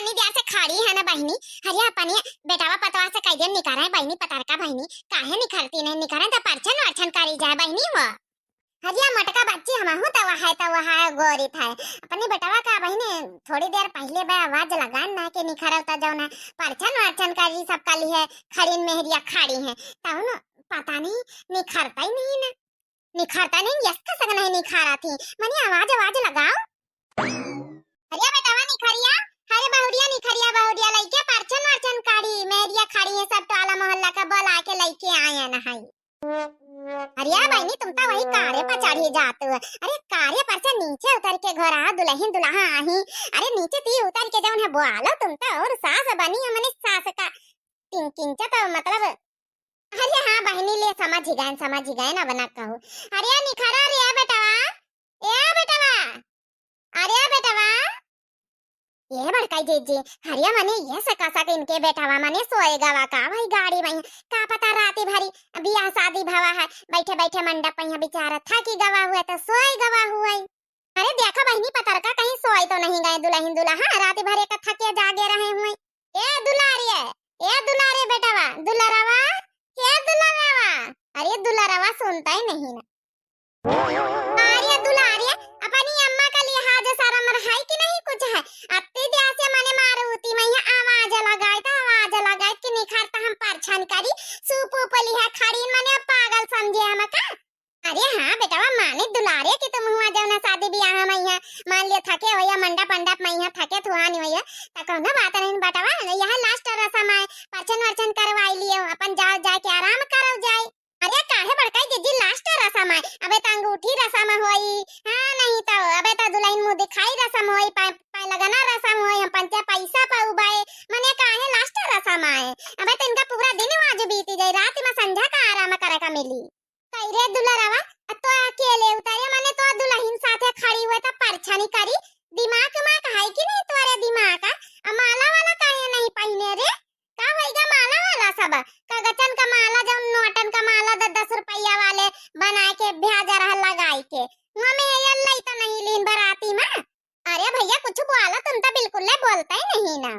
इतनी देर से खड़ी है ना बहनी। अरे अपनी बेटावा पतवा से कई दिन निकारा है बहनी, पतार का बहनी काहे निखरती नहीं निकारा तो परछन वर्छन करी जाए बहनी वो। हरिया मटका बच्ची हम है गोरी था अपनी बेटावा का बहनी। थोड़ी देर पहले बे आवाज लगान ना के निखरता जाओ ना परछन वर्छन करी सब काली है खड़ी मेहरिया खड़ी है ताऊ ना पता नहीं निखरता ही नहीं ना, निखरता नहीं यस का सग नहीं निखारा थी मनी आवाज लगाओ। अरे बेटावा निखरिया, अरे बहुरिया निखरिया बहुरिया लइके परछन वर्छन काढ़ी मेरिया खड़ी है सब टोला मोहल्ला का बल आके लइके आए न है। अरे बहनी तुम तो वही कारे पर चढ़ी जात हो। अरे कारे पर से नीचे उतर के घर आ दुल्हन दुल्हा आही। अरे नीचे ती उतर के जौन है बोआलो तुम तो और सास बनी है मने सास का किंचा तो मतलब। अरे हाँ बहनी ले समझ गए ना बना कहूँ। अरे निखरा रे बेटावा, ए बेटावा, अरे बेटावा ये बड़काई जीजी हरिया मने ये सका इनके बेटावा मने सोएगा वा का भाई गाड़ी में का पता राती भरी बियाह शादी भवा है बैठे बैठे मंडप में बेचारा था कि गवा हुआ तो सोए गवा हुआ। अरे देखो बहनी पतर का कहीं सोए तो नहीं गए दुल्हन दुल्हा राती भर एक थके जागे रहे हुए। ए दुलारी बेटावा दुलारावा, क्या दुलारावा, अरे दुलारावा सुनता ही नहीं ना। अरे दुलारी अपनी अम्मा का लिहाज सारा मर है कि नहीं कुछ है अत्ते दिया से मने मारूती मैं आवाज लगाए कि निखारता हम परछन करी सूप उपली है खड़ी मने पागल समझे हम का। अरे हाँ बेटावा माने दुलारे कि तुम हुआ जब ना शादी ब्याह में यहाँ मान लिया थके हो या मंडप में यहाँ थके थुआ नहीं हो तो कहना बात नहीं बेटावा यहाँ लास्ट रसम है परछन वर्छन करवाई लिए अपन जाओ जाए के आराम करो जाए। अरे काहे बड़काई जीजी लास्ट रसम है अबे तो अंगूठी रसम होई हां नहीं तो अबे तो दुल्हन मुंह दिखाई रसम होई पाए लगाना रसम होई हम पंचे पैसा पाउबाए मने काहे लास्ट रसम है अबे तो इनका पूरा दिन आज बीती जाए रात में संध्या का आराम करे का मिली। कई रे दुलारावा तो अकेले उतारे मने तो दुल्हन साथे खड़ी हुए तो परछनी करी दिमाग में है कि नहीं तोरे दिमाग का माला वाला काहे नहीं पहने रे का होएगा माला वाला सब कागजन का माला जो नोटन का माला 10 रुपया वाले बना के भेजा रहा लगाई के मम्मी ये तो नहीं लीन बराती में। अरे भैया कुछ बोला तुम तो बिल्कुल बोलता ही नहीं ना।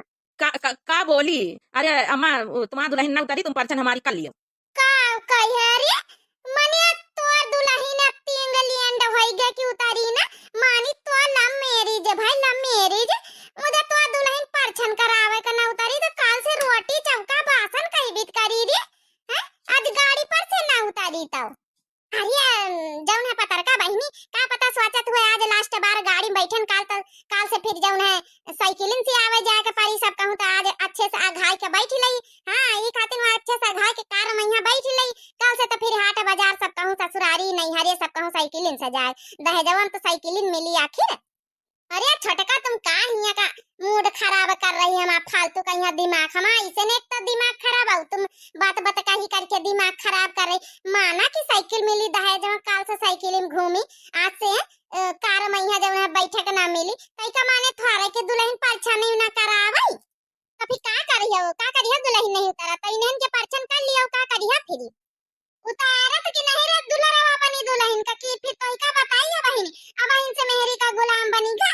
का बोली? अरे अम्मा तुम्हारा दुल्हन ना उतारी तुम परछन हमारी कर लियो का कहे रे मने तो दुल्हन तीन लियंड होइगे कि उतारी ना मानी तो लव मैरिज भाई लव मैरिज मुझे तो दुल्हन परछन करावे का ना उतारी तो काल से रोटी चौका बासन कहीं बीत करी रे हैं आज गाड़ी पर से ना उतारी तो। अरे जौन है पतर का बहनी का पता सोचत हुए आज लास्ट बार गाड़ी बैठन काल से फिर जौन है साइकिलिंग से आवे जाए के पारी सब कहूं तो आज अच्छे से आघाई के बैठ लई। हां ई खातिर में अच्छे से आघाई के कार में यहां बैठ लई कल से तो फिर हाट बाजार सब कहूं ससुरारी नहीं हरे सब कहूं साइकिलिंग से जाए दहेजवन तो साइकिलिंग मिली आखिर। अरे छोटका तुम का हिया का मूड खराब कर रही है हम फालतू का यहाँ दिमाग हम ऐसे ने तो दिमाग खराब हो तुम बात कही करके दिमाग खराब कर रही माना कि साइकिल मिली दहेज में काल से साइकिल में घूमी आज से कार में यहाँ जब बैठक ना मिली तई का माने थोड़े के दुल्हन परछन नहीं ना करावई अभी का करियो दुल्हन नहीं उतारा तई नेन के परछन कर लियो का करिया फिर उतारत कि नहीं रे दुल्हनवा बनी दुल्हन का की फिर तोई का बताइए बहनी अब बहन से मेहरी का गुलाम बनीगा।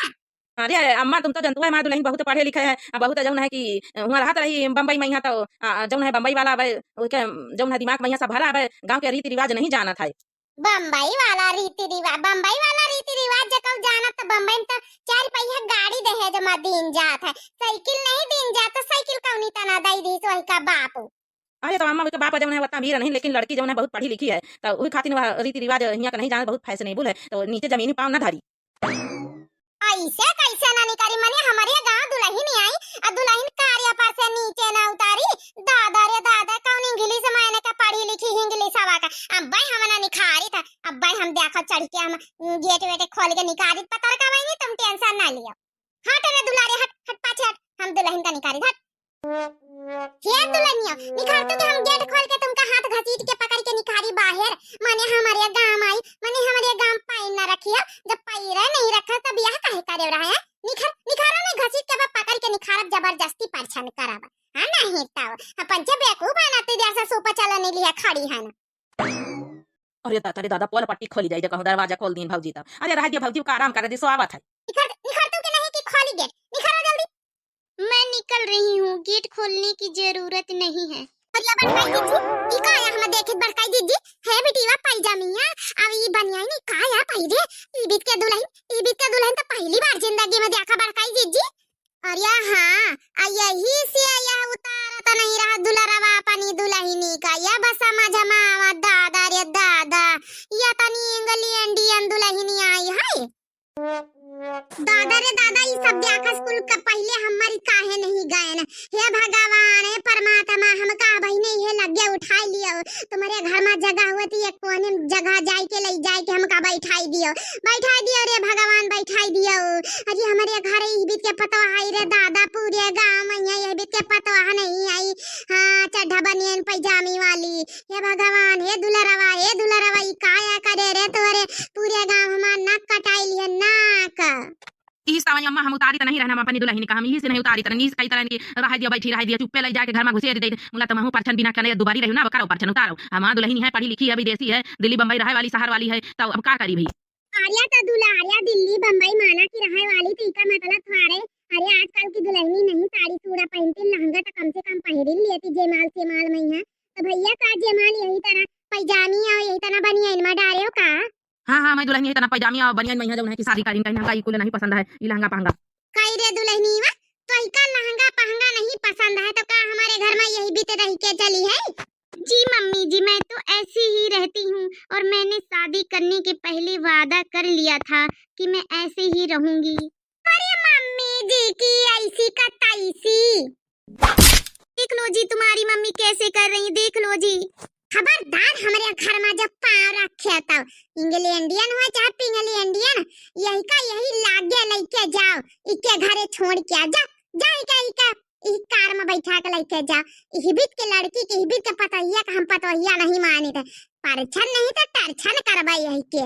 अरे अम्मा तुम तो जनतु है हमारा दुल्हन बहुत पढ़े लिखे है बहुत जौन है कि वहाँ रहा रही बम्बई में यहाँ तो जौन है बम्बई वाला जौन है दिमाग में यहाँ सब भरा है गाँव के रीति रिवाज नहीं जाना था। बम्बई वाला रीति रिवाज जब जाना तो बम्बई में तो 4 पहिया गाड़ी दहेज में दिन जात है साइकिल नहीं दिन जात तो साइकिल कौनी तना दई दी सोई का बाप। अरे तो अम्मा के बाप जौन है उतना अमीर नहीं लेकिन लड़की जौन है बहुत पढ़ी लिखी है तो वही खातिर रीति रिवाज यहाँ का नहीं जाना बहुत फैशनेबल है तो नीचे जमीनी पाँव ना धारी। ऐसे कैसे ना निकारी मने हमारे गांव दुल्हन आई और दुल्हन कार्य पर से नीचे ना उतारी दादा रे दादा कौन इंग्लिश मैंने का पढ़ी लिखी इंग्लिश हवा का अब भाई हम ना निखारी था अब भाई हम देखो चढ़ के हम गेट वेट खोल के निकारी पता का भाई तुम टेंशन ना लियो हट रे दुलारे हट पाछे हट हम दुल्हन का निकारी हट क्या दुल्हनिया निखार तो हम गेट खोल के तुमका हाथ घसीट के पकड़ के निखारी बाहर माने हमारे गांव आई माने हमारे गांव पाई ना रखियो जब पैरा नहीं रखा तब यह काहे करे रहा है निखारा में घसीट के पकड़ के निखारत जबरदस्ती परछन करावा हां नहीं ताव अपन जे बेवकूफ बनाते जैसा सोपा चलने लिया खड़ी है ना। अरे दादा पोल पट्टी खोली जाए कहूं दरवाजा खोल दिन भौजी तब अरे रह दियो भौजी का आराम कर दे सो आवत है निखार तो के नहीं कि खोली गेट निखारो जल्दी मैं रही हूँ, गेट खोलने की जरूरत नहीं है। हरिया बड़काई दीदी, ई का या हम देखत बड़काई दीदी, है बेटीवा पैजामिया, अब ई बनियाई नी का या पहिरे, ई बीत के दुल्हन तो पहली बार जिंदगी में देखा बड़काई दीदी। अरे हाँ, यही से यह उतारा तो नहीं रहा दुलरवा अपनी दुल्हनी का, या बस समझ मावा दादा रे दादा, या तनी इंग्लिश इंडियन दुल्हनी आई है। दादा रे दादा, ये सब देखा स्कूल का पहले हमारी काहे नहीं गए न। हे भगवान, हे परमात्मा, हम का बहिने ये लगे उठाई लियो, तुम्हारे घर में जगह होती है कोने जगह जाई के ले जाई के हम का बैठाई दियो रे भगवान, बैठाई दियो। अजी हमारे घर ई बीत के पतवा आई रे दादा, पूरे गांव में ये बीत के पतवा नहीं आई। हां, चढ़ा बनियन पैजामी वाली, हे भगवान, हे दुलरवा, ई काया करे रे तोरे, पूरे गांव हमार नाक कटाई लिया नाक। इस सावन अम्मा हम उतारी त नहीं रहना, हम अपनी दुल्हन का हम यही से नहीं उतारी तरन, इस कई तरह की रह दिया बैठी रह दिया, चुप्पे लग जाके घर में घुसेर दे। मुला तो महू परछन बिना करे दुबारी रही ना, करो परछन उतारो। हमार दुल्हन है, पढ़ी लिखी है, विदेशी है, दिल्ली बम्बई रहे वाली, शहर वाली है, तो अब का करी भई। आर्या तो दुल्हारिया दिल्ली बम्बई माना की रहे वाली, तो इसका मतलब थारे अरे आजकल की दुल्हनी नहीं साड़ी चूड़ा पहनती, लहंगा तो कम से कम पहन लेती जयमाल से माल में है। तो भैया का जयमाल यही तरह पैजामी और यही तरह बनियान में डाले का। हाँ, मैं दुल्हन है तना पैजामी और बनियान में जो है कि शादी करीन कहीं का कुल नहीं पसंद है, ये लहंगा पहंगा कई रे दुल्हनी वा, तो इका लहंगा पहंगा नहीं पसंद है, तो का हमारे घर में यही बीते रह के चली है। जी मम्मी जी, मैं तो ऐसी ही रहती हूँ, और मैंने शादी करने के पहले वादा कर लिया था कि मैं ऐसे ही रहूंगी। अरे मम्मी जी की ऐसी का तैसी, देख लो जी तुम्हारी मम्मी कैसे कर रही, देख लो जी। खबरदार हमारे घर में जब पाँव रखे तो इंग्लिश इंडियन हो चाहे पिंगली इंडियन, यही का यही लागे लेके जाओ, इके घरे छोड़ के जा जा, इका इस कार में बैठा के लेके जा। हिबित के लड़की के हिबित के पतोहिया का हम पतोहिया नहीं मानी थे, परछन नहीं तो टरछन करवाई यही के।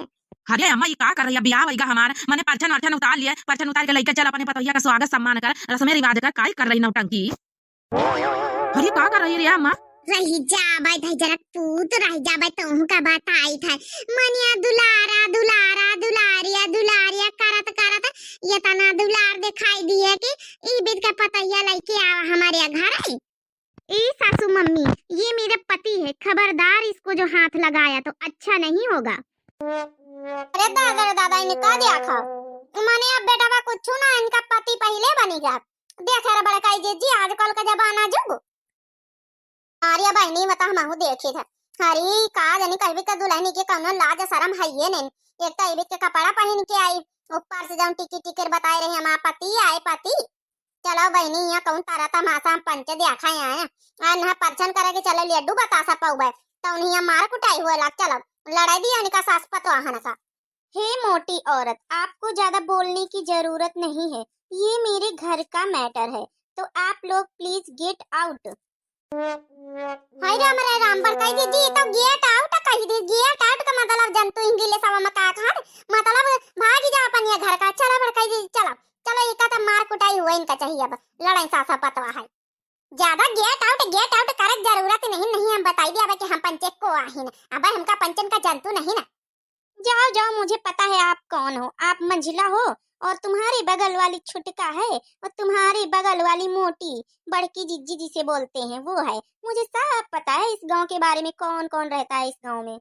अरे अम्मा ये का कर रही है, ब्याह वहीगा हमारा, मैंने परछन वर्छन उतार लिया, परछन उतार के लेके चल अपने पतोहिया का स्वागत सम्मान कर, रस्में रिवाज कर, काय कर रही नौटंकी। अरे का कर रही है रे अम्मा। रही जा भाई भाई जरा पूत रही जा भाई, तुम का बात आई था मनिया दुलारा दुलारा दुलारिया दुलारिया करत करत ये तना दुलार दिखाई दिए कि ई बीत का पतैया लेके आवा हमारे घर आई। ए सासू मम्मी, ये मेरा पति है, खबरदार इसको जो हाथ लगाया तो अच्छा नहीं होगा। अरे दादा इन्हें का देखा माने, अब बेटा बा कुछ ना, इनका पति पहले बनेगा। देख रे बड़काई जी, आजकल का जमाना जुग। अरे बहनी बता हम देखी था, अरे का जानी कहबी का दुल्हनी के कौनो लाज शरम है ये नहीं। एक तो इबित के कपड़ा पहन के आई, ऊपर से जाऊं टिकी टिकर बताए रही हमारा पति आए पति। चलो बहनी यहाँ कौन तारा तमाशा हम पंच देखा है ना, परछन करे के चलो लड्डू बतासा पाऊबे तो उन्हें मार कुटाई हुआ लाग। चलो लड़ाई दी इनका सास पतवाहन सा। हे मोटी औरत, आपको ज्यादा बोलने की जरूरत नहीं है, ये मेरे घर का मैटर है, तो आप लोग प्लीज गेट आउट। हाय राम बड़काई दीदी, तो गेट आउट कही दी, गेट आउट का मतलब जंतु इंग्लिश में का खान मतलब भाग जा अपन ये घर का। चलो बड़काई दीदी चलो चलो, इका तो मार कुटाई हुआ इनका चाहिए, अब लड़ाई सासा पतवा है। ज्यादा गेट आउट करे जरूरत नहीं हम बताई दिया कि हम पंचे को आहिन, अब हमका पंचन का जंतु नहीं ना। जाओ जाओ, मुझे पता है आप कौन हो, आप मंझला हो, और तुम्हारे बगल वाली छुटका है, और तुम्हारी बगल वाली मोटी बड़की जिज्जी जिसे बोलते हैं वो है। मुझे सब पता है इस गांव के बारे में, कौन कौन रहता है इस गांव में।